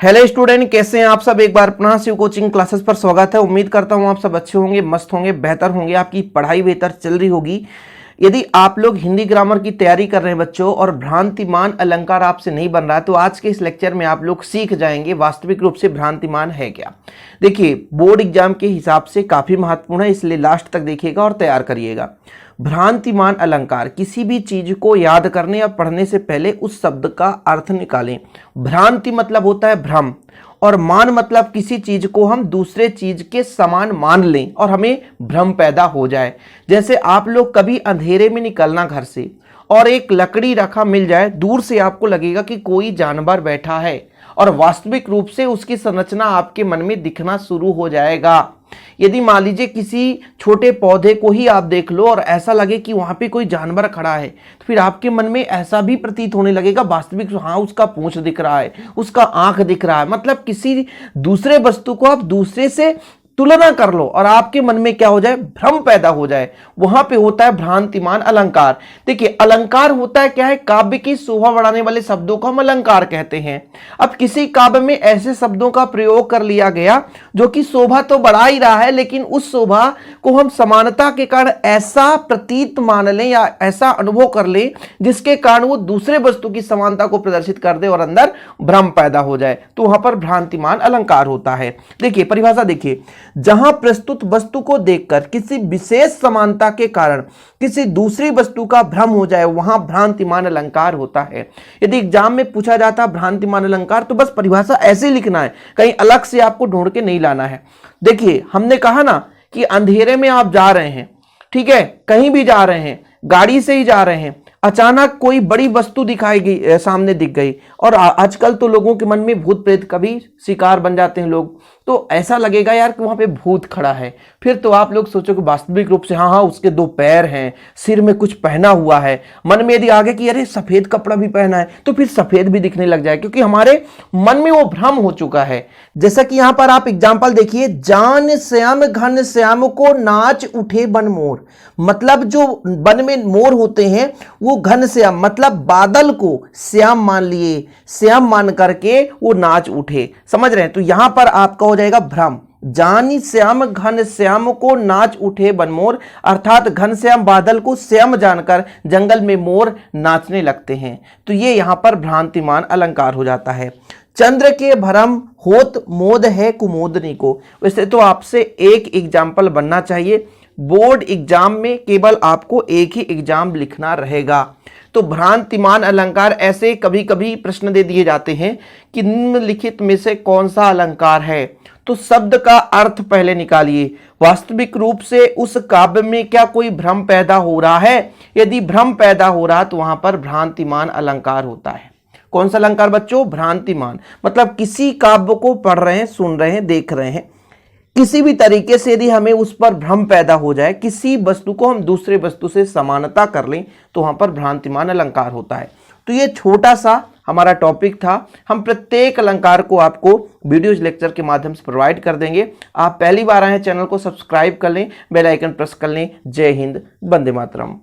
Hello student, कैसे हैं आप सब। एक बार पुनः शिव कोचिंग क्लासेस पर स्वागत है। उम्मीद करता हूं आप सब अच्छे होंगे, मस्त होंगे, बेहतर होंगे, आपकी पढ़ाई बेहतर चल रही होगी। यदि आप लोग हिंदी ग्रामर की तैयारी कर रहे हैं बच्चों और भ्रांतिमान अलंकार आपसे नहीं बन रहा है, तो आज के इस लेक्चर में आप लोग सीख जाएंगे वास्तविक रूप से भ्रांतिमान है क्या। देखिए, बोर्ड एग्जाम के हिसाब से काफी महत्वपूर्ण है, इसलिए लास्ट तक देखिएगा और तैयार करिएगा। भ्रांतिमान अलंकार, किसी भी चीज को याद करने या पढ़ने से पहले उस शब्द का अर्थ निकालें। भ्रांति मतलब होता है भ्रम, और मान मतलब किसी चीज को हम दूसरे चीज के समान मान लें और हमें भ्रम पैदा हो जाए। जैसे आप लोग कभी अंधेरे में निकलना घर से और एक लकड़ी रखा मिल जाए, दूर से आपको लगेगा कि कोई जानवर बैठा है और वास्तविक रूप से उसकी संरचना आपके मन में दिखना शुरू हो जाएगा। यदि मान लीजिए किसी छोटे पौधे को ही आप देख लो और ऐसा लगे कि वहां पे कोई जानवर खड़ा है, तो फिर आपके मन में ऐसा भी प्रतीत होने लगेगा वास्तविक, हाँ उसका पूंछ दिख रहा है, उसका आंख दिख रहा है। मतलब किसी दूसरे वस्तु को आप दूसरे से तुलना कर लो और आपके मन में क्या हो जाए, भ्रम पैदा हो जाए। वहां पे होता है भ्रांतिमान अलंकार। देखिए, अलंकार होता है क्या है, काव्य की शोभा बढ़ाने वाले शब्दों को हम अलंकार कहते हैं। अब किसी काव्य में ऐसे शब्दों का प्रयोग कर लिया गया जो कि शोभा तो बढ़ा ही रहा है, लेकिन उस शोभा को हम समानता के कारण ऐसा प्रतीत मान लें या ऐसा अनुभव कर लें जिसके कारण वो दूसरे वस्तु की समानता को प्रदर्शित कर दे और अंदर भ्रम पैदा हो जाए, तो वहां पर भ्रांतिमान अलंकार होता है। देखिए परिभाषा देखिए, जहां प्रस्तुत वस्तु को देखकर किसी विशेष समानता के कारण किसी दूसरी वस्तु का भ्रम हो जाए, वहां भ्रांतिमान अलंकार होता है। यदि एग्जाम में पूछा जाता भ्रांतिमान अलंकार, तो बस परिभाषा ऐसे ही लिखना है, कहीं अलग से आपको ढूंढ के नहीं लाना है। देखिए, हमने कहा ना कि अंधेरे में आप जा रहे हैं, ठीक है, कहीं भी जा रहे हैं, गाड़ी से ही जा रहे हैं, अचानक कोई बड़ी वस्तु दिखाई गई, सामने दिख गई। और आजकल तो लोगों के मन में भूत प्रेत का भी शिकार बन जाते हैं लोग, तो ऐसा लगेगा यार कि वहां पे भूत खड़ा है। फिर तो आप लोग सोचोगे वास्तविक रूप से हाँ उसके दो पैर हैं, सिर में कुछ पहना हुआ है। मन में यदि आगे कि अरे सफेद कपड़ा भी पहना है, तो फिर सफेद भी दिखने लग जाए, क्योंकि हमारे मन में वो भ्रम हो चुका है। जैसा कि यहां पर आप एग्जाम्पल देखिए, जान श्याम घन श्याम को नाच उठे बन मोर। मतलब जो वन में मोर होते हैं वो घन श्याम मतलब बादल को श्याम मान लिए, श्याम मान करके वो नाच उठे। समझ रहे हैं? तो यहां पर आपका हो जाएगा भ्रम। जानी श्याम घन श्याम को नाच उठे बन मोर, अर्थात घन श्याम बादल को श्याम जानकर जंगल में मोर नाचने लगते हैं। तो ये यहां पर भ्रांतिमान अलंकार हो जाता है। चंद्र के भरम होत मोद है कुमोदनी को। वैसे तो आपसे एक एग्जाम्पल बनना चाहिए, बोर्ड एग्जाम में केवल आपको एक ही एग्जाम लिखना रहेगा। तो भ्रांतिमान अलंकार ऐसे कभी कभी प्रश्न दे दिए जाते हैं कि निम्नलिखित में से कौन सा अलंकार है, तो शब्द का अर्थ पहले निकालिए। वास्तविक रूप से उस काव्य में क्या कोई भ्रम पैदा हो रहा है? यदि भ्रम पैदा हो रहा है तो वहां पर भ्रांतिमान अलंकार होता है। कौन सा अलंकार बच्चों? भ्रांतिमान। मतलब किसी काव्य को पढ़ रहे हैं, सुन रहे हैं, देख रहे हैं, किसी भी तरीके से यदि हमें उस पर भ्रम पैदा हो जाए, किसी वस्तु को हम दूसरे वस्तु से समानता कर लें, तो वहां पर भ्रांतिमान अलंकार होता है। तो ये छोटा सा हमारा टॉपिक था। हम प्रत्येक अलंकार को आपको वीडियोज लेक्चर के माध्यम से प्रोवाइड कर देंगे। आप पहली बार आए हैं, चैनल को सब्सक्राइब कर लें, बेल आइकन प्रेस कर लें। जय हिंद, वंदे मातरम।